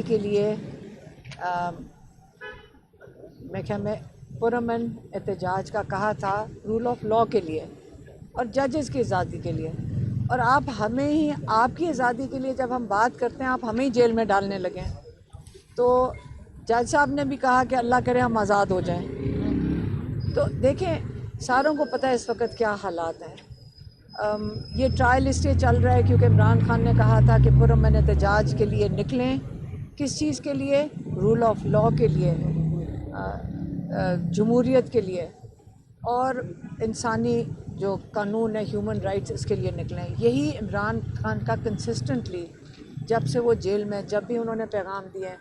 کے لیے میں خیال میں پرامن احتجاج کا کہا تھا، رول آف لاء کے لیے اور ججز کی آزادی کے لیے، اور آپ ہمیں ہی آپ کی آزادی کے لیے جب ہم بات کرتے ہیں آپ ہمیں ہی جیل میں ڈالنے لگیں۔ تو جج صاحب نے بھی کہا کہ اللہ کرے ہم آزاد ہو جائیں۔ تو دیکھیں ساروں کو پتہ ہے اس وقت کیا حالات ہیں۔ یہ ٹرائل اس لیے چل رہا ہے کیونکہ عمران خان نے کہا تھا کہ پرامن احتجاج کے لیے نکلیں۔ کس چیز کے لیے؟ رول آف لاء کے لیے، جمہوریت کے لیے اور انسانی جو قانون ہے، ہیومن رائٹس، اس کے لیے نکلیں۔ یہی عمران خان کا کنسسٹنٹلی جب سے وہ جیل میں جب بھی انہوں نے پیغام دیے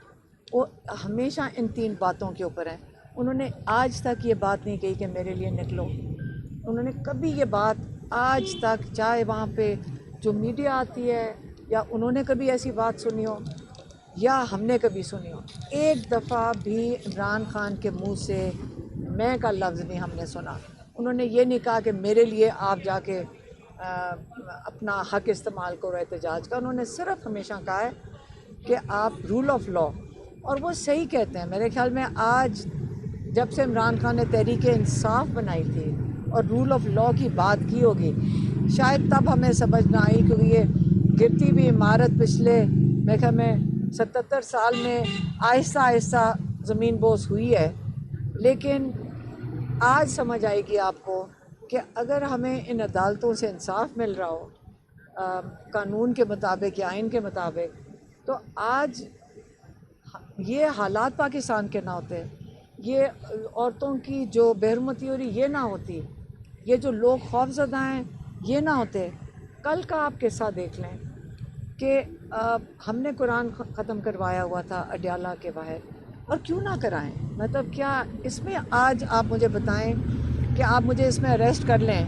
وہ ہمیشہ ان 3 باتوں کے اوپر ہیں۔ انہوں نے آج تک یہ بات نہیں کہی کہ میرے لیے نکلو، انہوں نے کبھی یہ بات آج تک، چاہے وہاں پہ جو میڈیا آتی ہے یا انہوں نے کبھی ایسی بات سنی ہو یا ہم نے کبھی سنی ہو، ایک دفعہ بھی عمران خان کے منہ سے میں کا لفظ نہیں ہم نے سنا۔ انہوں نے یہ نہیں کہا کہ میرے لیے آپ جا کے اپنا حق استعمال کرو احتجاج کا۔ انہوں نے صرف ہمیشہ کہا ہے کہ آپ رول آف لاء، اور وہ صحیح کہتے ہیں۔ میرے خیال میں آج جب سے عمران خان نے تحریک انصاف بنائی تھی اور رول آف لاء کی بات کی ہوگی، شاید تب ہمیں سمجھ نہ آئی، کیونکہ یہ گرتی بھی عمارت پچھلے میرے خیال میں 77 سال میں آہستہ آہستہ زمین بوس ہوئی ہے، لیکن آج سمجھ آئے گی آپ کو کہ اگر ہمیں ان عدالتوں سے انصاف مل رہا ہو قانون کے مطابق یا آئین کے مطابق، تو آج یہ حالات پاکستان کے نہ ہوتے، یہ عورتوں کی جو بے حرمتی ہو رہی یہ نہ ہوتی، یہ جو لوگ خوف زدہ ہیں یہ نہ ہوتے۔ کل کا آپ قصہ دیکھ لیں کہ ہم نے قرآن ختم کروایا ہوا تھا اڈیالہ کے باہر، اور کیوں نہ کرائیں؟ مطلب کیا اس میں آج آپ مجھے بتائیں کہ آپ مجھے اس میں اریسٹ کر لیں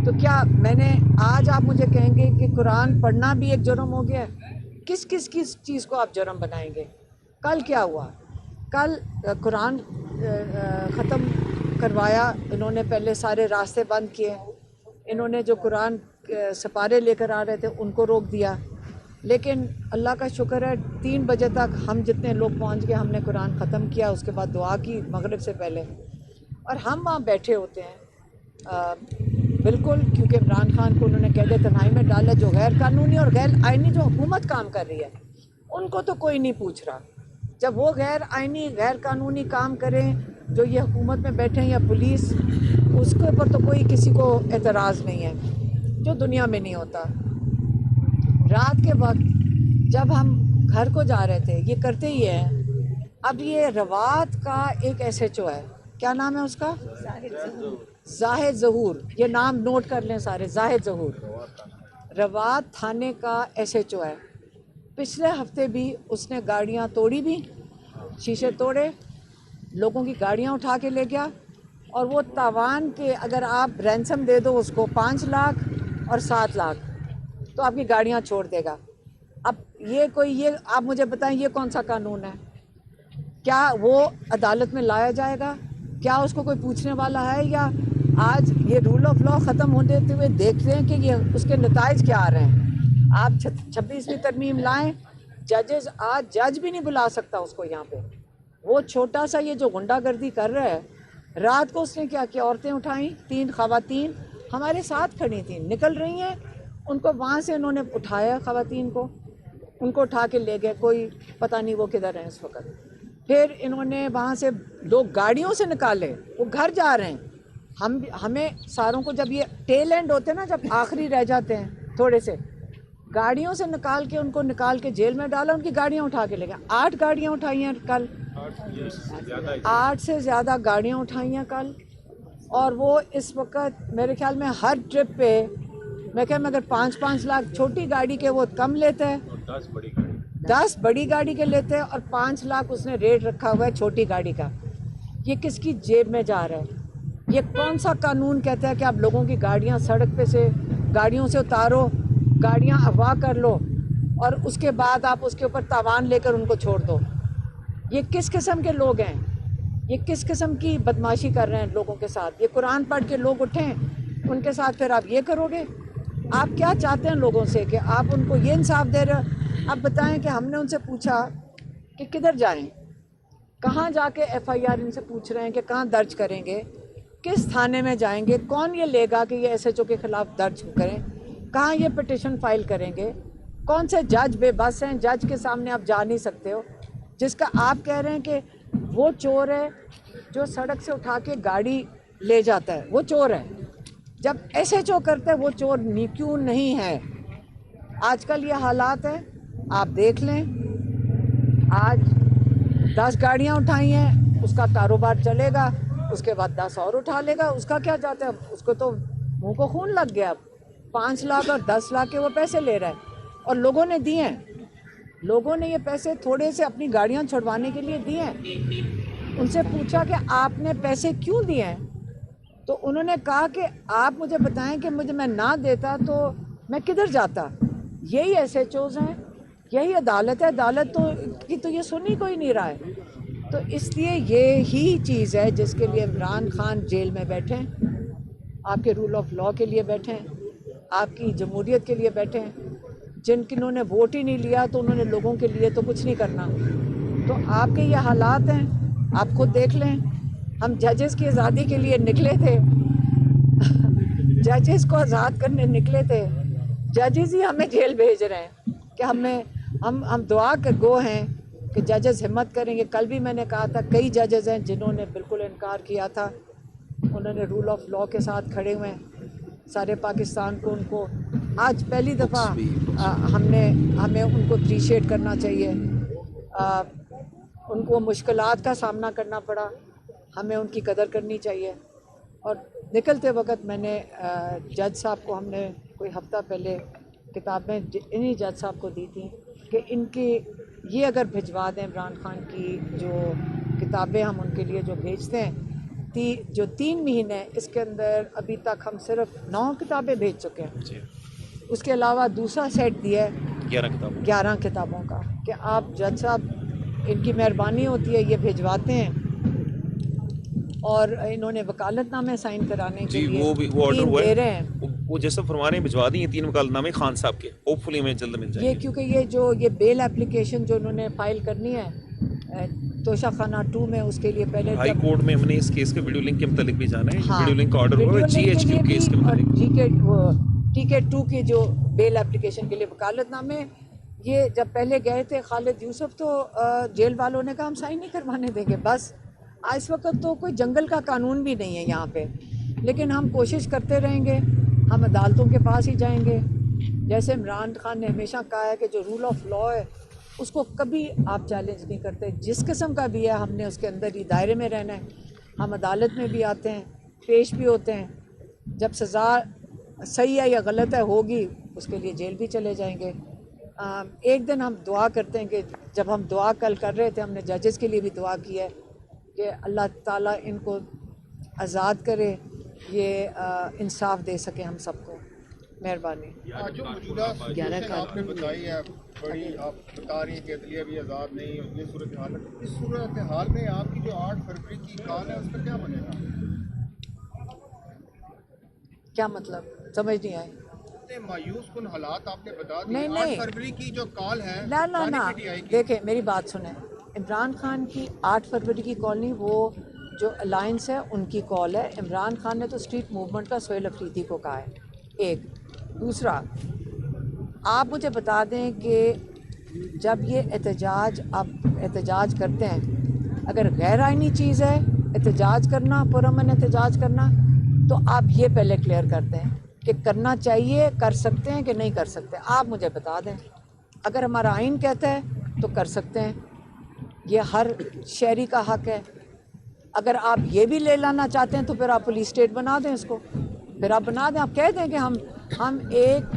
تو کیا میں نے آج آپ مجھے کہیں گے کہ قرآن پڑھنا بھی ایک جرم ہو گیا ہے؟ کس چیز کو آپ جرم بنائیں گے؟ کل کیا ہوا؟ کل قرآن ختم کروایا، انہوں نے پہلے سارے راستے بند کیے، انہوں نے جو قرآن سپارے لے کر آ رہے تھے ان کو روک دیا، لیکن اللہ کا شکر ہے 3 بجے تک ہم جتنے لوگ پہنچ گئے، ہم نے قرآن ختم کیا، اس کے بعد دعا کی مغرب سے پہلے، اور ہم وہاں بیٹھے ہوتے ہیں بالکل، کیونکہ عمران خان کو انہوں نے قید تنہائی میں ڈالا، جو غیر قانونی اور غیر آئینی جو حکومت کام کر رہی ہے ان کو تو کوئی نہیں پوچھ رہا۔ جب وہ غیر آئینی غیر قانونی کام کریں جو یہ حکومت میں بیٹھے ہیں یا پولیس، اس کے اوپر تو کوئی کسی کو اعتراض نہیں ہے، جو دنیا میں نہیں ہوتا۔ رات کے وقت جب ہم گھر کو جا رہے تھے، یہ کرتے ہی ہیں۔ اب یہ روات کا ایک ایس ایچ او ہے، کیا نام ہے اس کا؟ زاہد ظہور، یہ نام نوٹ کر لیں سارے، زاہد ظہور روات تھانے کا ایس ایچ او ہے۔ پچھلے ہفتے بھی اس نے گاڑیاں توڑی بھی، شیشے توڑے، لوگوں کی گاڑیاں اٹھا کے لے گیا، اور وہ تاوان کے اگر آپ رینسم دے دو اس کو 5 لاکھ اور 7 لاکھ تو آپ کی گاڑیاں چھوڑ دے گا۔ اب یہ آپ مجھے بتائیں یہ کون سا قانون ہے؟ کیا وہ عدالت میں لایا جائے گا؟ کیا اس کو کوئی پوچھنے والا ہے؟ یا آج یہ رول آف لاء ختم ہوتے ہوئے دیکھتے ہیں کہ یہ اس کے نتائج کیا آ رہے ہیں؟ آپ 26ویں ترمیم لائیں، ججز آج جج بھی نہیں بلا سکتا اس کو یہاں پہ۔ وہ چھوٹا سا یہ جو غنڈہ گردی کر رہا ہے، رات کو اس نے کیا کیا، عورتیں اٹھائیں، 3 خواتین ہمارے ساتھ کھڑی تھیں، نکل رہی ہیں، ان کو وہاں سے انہوں نے اٹھایا، خواتین کو ان کو اٹھا کے لے گئے، کوئی پتہ نہیں وہ کدھر ہیں اس وقت۔ پھر انہوں نے وہاں سے 2 گاڑیوں سے نکالے، وہ گھر جا رہے ہیں۔ ہمیں ساروں کو جب یہ ٹیل اینڈ ہوتے ہیں نا، جب آخری رہ جاتے ہیں تھوڑے سے، گاڑیوں سے نکال کے ان کو نکال کے جیل میں ڈالا، ان کی گاڑیاں اٹھا کے لے گئے۔ 8 گاڑیاں اٹھائی ہیں کل، 8 سے زیادہ گاڑیاں اٹھائی ہیں کل، اور وہ اس وقت میرے خیال میں ہر ٹرپ پہ میں خیال میں اگر 5-5 لاکھ چھوٹی گاڑی کے وہ کم لیتے ہیں، 10 بڑی گاڑی کے لیتے ہیں، اور 5 لاکھ اس نے ریٹ رکھا ہوا ہے چھوٹی گاڑی کا۔ یہ کس کی جیب میں جا رہا ہے؟ یہ کون سا قانون کہتا ہے کہ آپ لوگوں کی گاڑیاں سڑک پہ سے گاڑیوں سے اتارو، گاڑیاں اغوا کر لو، اور اس کے بعد آپ اس کے اوپر تاوان لے کر ان کو چھوڑ دو؟ یہ کس قسم کے لوگ ہیں؟ یہ کس قسم کی بدماشی کر رہے ہیں لوگوں کے ساتھ؟ یہ قرآن پڑھ کے لوگ اٹھیں ان کے ساتھ پھر آپ یہ کرو گے؟ آپ کیا چاہتے ہیں لوگوں سے کہ آپ ان کو یہ انصاف دے رہے ہو؟ اب بتائیں کہ ہم نے ان سے پوچھا کہ کدھر جائیں, کہاں جا کے FIR ان سے پوچھ رہے ہیں کہ کہاں درج کریں گے, کس تھانے میں جائیں گے, کون یہ لے گا کہ یہ SHO کے خلاف درج کریں, کہاں یہ پٹیشن فائل کریں گے, کون سے جج بے بس ہیں, جج کے سامنے آپ جا نہیں سکتے ہو, جس کا آپ کہہ رہے ہیں کہ وہ چور ہے جو سڑک سے اٹھا کے گاڑی لے جاتا ہے, وہ چور ہے, جب SHO کرتا ہے وہ چور کیوں نہیں ہے. آج کل یہ حالات ہیں, آپ دیکھ لیں, آج 10 گاڑیاں اٹھائی ہیں, اس کا کاروبار چلے گا, اس کے بعد 10 اور اٹھا لے گا, اس کا کیا جاتا ہے, اس کو تو منہ کو خون لگ گیا, 5 لاکھ اور 10 لاکھ کے وہ پیسے لے رہا ہے, اور لوگوں نے دیے ہیں, لوگوں نے یہ پیسے تھوڑے سے اپنی گاڑیاں چھڑوانے کے لیے دیے ہیں. ان سے پوچھا کہ آپ نے پیسے کیوں دیے ہیں, تو انہوں نے کہا کہ آپ مجھے بتائیں کہ میں نہ دیتا تو میں کدھر جاتا. یہی SHOs ہیں, یہی عدالت ہے, عدالت تو یہ سن ہی کوئی نہیں رہا ہے. تو اس لیے یہی چیز ہے جس کے لیے عمران خان جیل میں بیٹھے ہیں, آپ کے رول آف لاء کے لیے بیٹھے ہیں, آپ کی جمہوریت کے لیے بیٹھے ہیں. جنہوں نے ووٹ ہی نہیں لیا تو انہوں نے لوگوں کے لیے تو کچھ نہیں کرنا. تو آپ کے یہ حالات ہیں, آپ خود دیکھ لیں. ہم ججز کی آزادی کے لیے نکلے تھے, ججز کو آزاد کرنے نکلے تھے, ججز ہی ہمیں جیل بھیج رہے ہیں کہ ہم دعا کے گو ہیں کہ ججز ہمت کریں گے. کل بھی میں نے کہا تھا کئی ججز ہیں جنہوں نے بالکل انکار کیا تھا, انہوں نے رول آف لاء کے ساتھ کھڑے ہوئے ہیں. سارے پاکستان کو ان کو آج پہلی دفعہ ہمیں ان کو اپریشیٹ کرنا چاہیے. ان کو مشکلات کا سامنا کرنا پڑا, ہمیں ان کی قدر کرنی چاہیے. اور نکلتے وقت میں نے جج صاحب کو, ہم نے کوئی ہفتہ پہلے کتابیں انہی جج صاحب کو دی تھیں کہ ان کی یہ اگر بھجوا دیں عمران خان کی جو کتابیں ہم ان کے لیے جو بھیجتے ہیں, جو 3 مہینے اس کے اندر ابھی تک ہم صرف 9 کتابیں بھیج چکے ہیں. اس کے علاوہ دوسرا سیٹ دیا ہے 11 کتابوں کا کہ آپ جج صاحب ان کی مہربانی ہوتی ہے, یہ بھیجواتے ہیں. اور انہوں نے وکالت نامے سائن کرانے کے لیے وہ آرڈر 3 ہوا دے ہے, رہے ہیں. وہ جیسے فرما رہے ہیں بھجوا دی ہیں 3 وکالت نامے خان صاحب کے, ہوپ فلی ہمیں جلد مل جائیں یہ گے. کیونکہ یہ بیل اپلیکیشن جو انہوں نے فائل کرنی ہے توشہ خانہ 2 میں, اس کے لیے پہلے ہائی کورٹ میں ہم نے اس کیس کے ویڈیو لنک کے متعلق بھی جانا ہے. ہاں, ویڈیو لنک کا آرڈر ہوا ہے GHQ کیس کے متعلق. TK2 کی جو بیل اپلیکیشن کے لیے وکالت نامے, یہ جب پہلے گئے تھے خالد یوسف تو جیل والوں نے کہا ہم سائن نہیں کروانے دیں گے. بس اس وقت تو کوئی جنگل کا قانون بھی نہیں ہے یہاں پہ, لیکن ہم کوشش کرتے رہیں گے, ہم عدالتوں کے پاس ہی جائیں گے. جیسے عمران خان نے ہمیشہ کہا ہے کہ جو رول آف لاء ہے اس کو کبھی آپ چیلنج نہیں کرتے, جس قسم کا بھی ہے ہم نے اس کے اندر ہی دائرے میں رہنا ہے. ہم عدالت میں بھی آتے ہیں, پیش بھی ہوتے ہیں, جب سزا صحیح ہے یا غلط ہے ہوگی اس کے لیے جیل بھی چلے جائیں گے. ایک دن ہم دعا کرتے ہیں کہ جب ہم دعا کل کر رہے تھے, ہم نے ججز کے لیے بھی دعا کی ہے کہ اللہ تعالیٰ ان کو آزاد کرے, یہ انصاف دے سکے ہم سب کو. مہربانی. جو موجودہ سچویشن آپ نے بتائی ہے بڑی, آپ بتا رہی ہیں کہ عدلیہ بھی آزاد نہیں ہے, یہ صورتحال ہے. اس صورتحال میں آپ کی جو 8 فروری کی کال ہے اس کا کیا بنے گا؟ کیا مطلب, سمجھ نہیں آئی. مایوس کن حالات آپ نے بتا دی. نہیں 8 فروری کی جو کال ہے نا دیکھیں میری بات سنیں, عمران خان کی 8 فروری کی کال نہیں, وہ جو الائنس ہے ان کی کال ہے. عمران خان نے تو اسٹریٹ موومنٹ کا سہیل افریدی کو کہا ہے. ایک دوسرا, آپ مجھے بتا دیں کہ جب یہ آپ احتجاج کرتے ہیں, اگر غیر آئینی چیز ہے احتجاج کرنا, پرامن احتجاج کرنا, تو آپ یہ پہلے کلیئر کرتے ہیں کہ کرنا چاہیے, کر سکتے ہیں کہ نہیں کر سکتے. آپ مجھے بتا دیں, اگر ہمارا آئین کہتا ہے تو کر سکتے ہیں, یہ ہر شہری کا حق ہے. اگر آپ یہ بھی لے لانا چاہتے ہیں تو پھر آپ پولیس اسٹیٹ بنا دیں اس کو, پھر آپ بنا دیں, آپ کہہ دیں کہ ہم ایک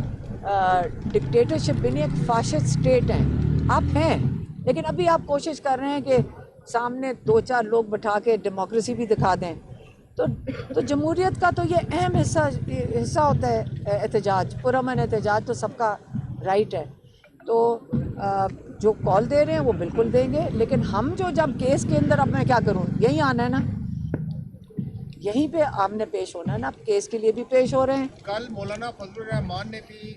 ڈکٹیٹرشپ بھی نہیں, ایک فاشسٹ اسٹیٹ ہیں. آپ ہیں, لیکن ابھی آپ کوشش کر رہے ہیں کہ سامنے 2-4 لوگ بٹھا کے ڈیموکریسی بھی دکھا دیں. تو جمہوریت کا تو یہ اہم حصہ ہوتا ہے احتجاج, پرامن احتجاج تو سب کا رائٹ ہے. تو جو کال دے رہے ہیں وہ بالکل دیں گے, لیکن ہم جو جب کیس کے اندر, اب میں کیا کروں, یہیں آنا ہے نا, یہیں پہ آپ نے پیش ہونا ہے نا. کیس کے لیے بھی پیش ہو رہے ہیں. کل مولانا فضل الرحمان نے بھی